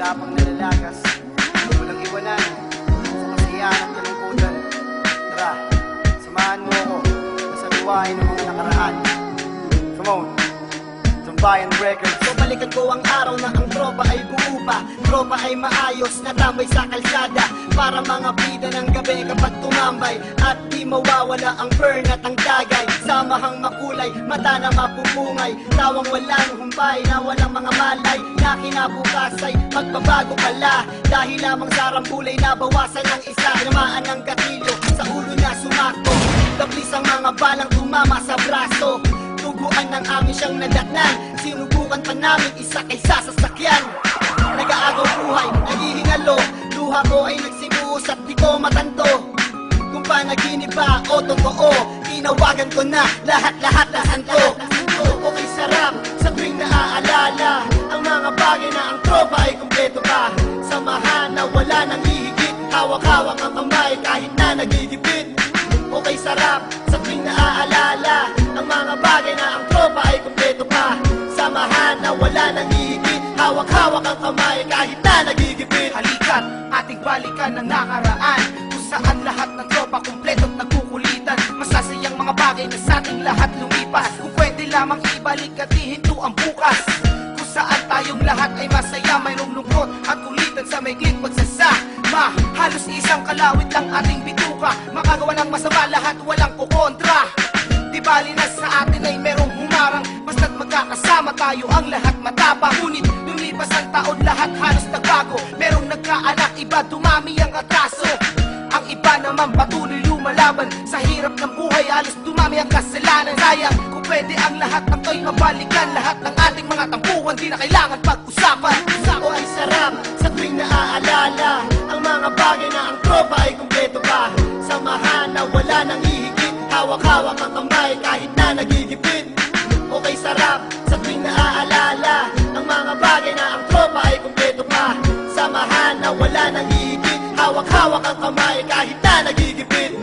wala pang nalalagas, walang iwanan sa kasiyahan at kalungkutan. Tara, samahan mo ako sa luwain ng mga nakaraan. Come on, Tambayan Records. So balikan ko ang araw na ang tropa ay buo pa. Tropa ay maayos na tambay sa kalsada, para mga bida ng gabi kapag tumambay. At di mawawala ang burn at ang dagay, samahang makulay, mata na mapupungay, tawang walang humpay na walang mga malay, na kinabukas ay magbabago pala. Dahil lamang sa rambulay nabawasan ng isa, namaan ng gatilyo sa ulo niya sumakto. Dablis ang mga balang tumama sa braso, tuguan ng amin siyang nadatnan. Sinubukan pa namin isa kaysa sasakyan. Nag-aagaw buhay, nagihingalo, luha ko ay nagsibuhos at di ko matanto kung panaginip ba o totoo. Tinawagan ko na lahat-lahat na santo. Okay, sarap sa tuwing naaalala ang mga bagay na ang tropa ay kumpleto pa. Samahan na wala nang hihigit, hawak-hawak ang kamay kahit na nagigipit. Okay, sarap sa tuwing naaalala ang mga bagay na ang tropa ay kumpleto pa. Samahan na wala nang hihigit, hawak-hawak ang kamay kahit na nagigipit. Halika't ating balikan ng nakaraan, kung saan lahat ng tropa kumpleto at nagkukulitan. Masasayang mga bagay na sa ating lahat lumipas, kung pwede lamang ibalik at ihinto ang bukas. Kung saan tayong lahat ay masaya, mayroong lungkot at kulitan sa maikling pagsasama. Halos isang kalawit lang ating bituka, makagawa ng masama lahat walang kukontra. Di bali na sa atin ay merong humarang, basta't magkakasama tayo ang lahat matapang. Ngunit lumipas ang taon, lahat halos nagbago, merong nagkaanak, iba dumami ang atraso. Ang iba naman patuloy lumalaban, sa hirap ng buhay halos dumami ang kasalanan. Sayang kung pwede ang lahat ng to'y mabalikan, lahat ng ating mga tampuhan di na kailangan pag-usapan. O ay sarap sa tuwing naaalala ang mga bagay na ang tropa ay kumpleto pa. Samahan na wala nang hihigit, hawak-hawak ang kamay kahit na nagigipit. Okay, sarap sa tuwing naaalala ang mga bagay na ang tropa ay kumpleto pa. Samahan na wala nang hihigit, hawak-hawak ang kamay kahit na nagigipit.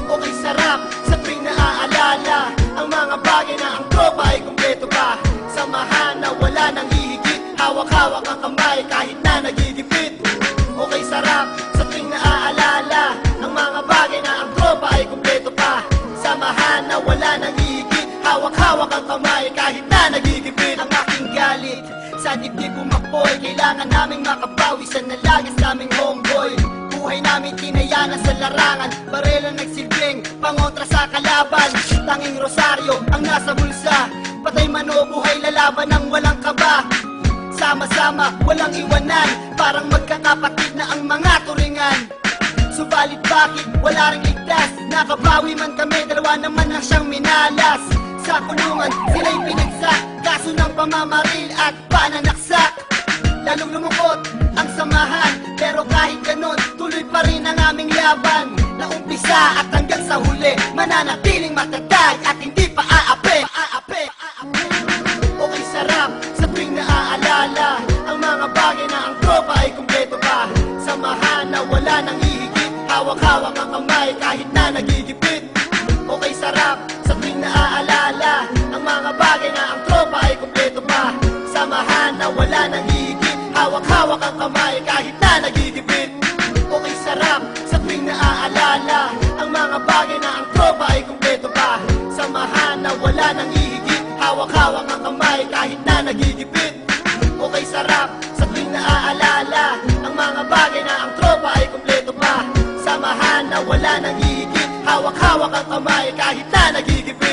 Okay, sarap sa tuwing naaalala ang mga bagay na ang tropa ay kumpleto pa. Samahan na wala nang hihigit, hawak-hawak ang kamay kahit na nagigipit. Okay, sarap sa tuwing naaalala ang mga bagay na ang tropa ay kumpleto pa. Samahan na wala nang hihigit, hawak-hawak ang kamay kahit na nagigipit. Ang aking galit sa dibdib umakboy, kailangan naming makabawi sa nalagas naming homeboy. Buhay namin tinayana sa larangan, barela nagsilbing pangontra sa kalaban. Tanging rosaryo ang nasa bulsa, patay man o buhay lalaban ng walang kaba. Sama-sama, walang iwanan, parang magkakapatid na ang mga turingan. Subalit bakit wala ring ligtas, nakabawi man kami, dalawa naman ang siyang minalas. Sa kulungan sila'y pinagsak, kaso ng pamamaril at pananaksak. Lalong lumukot ang samahan, pero kahit ganon, tuloy pa rin ang aming laban. Naumpisa at hanggang sa huli, mananatiling matatag at hindi pa aapi. Okay, sarap sa tuwing naaalala ang mga bagay na ang tropa ay kumpleto pa. Samahan na wala nang hihigit, hawak-hawak ang kamay kahit na nagigipit. Okay, sarap sa tuwing naaalala ang mga bagay na ang tropa ay kumpleto pa. Samahan na wala nang hihigit, hawak-hawak ang kamay kahit na nagigipit. Okay, sarap sa tuwing naaalala ang mga bagay na ang tropa ay kumpleto pa. Samahan na wala nang hihigit, hawak-hawak ang kamay kahit na nagigipit. Okay, sarap sa tuwing naaalala ang mga bagay na ang tropa ay kumpleto pa. Samahan na wala nang hihigit, hawak-hawak ang kamay kahit na nagigipit.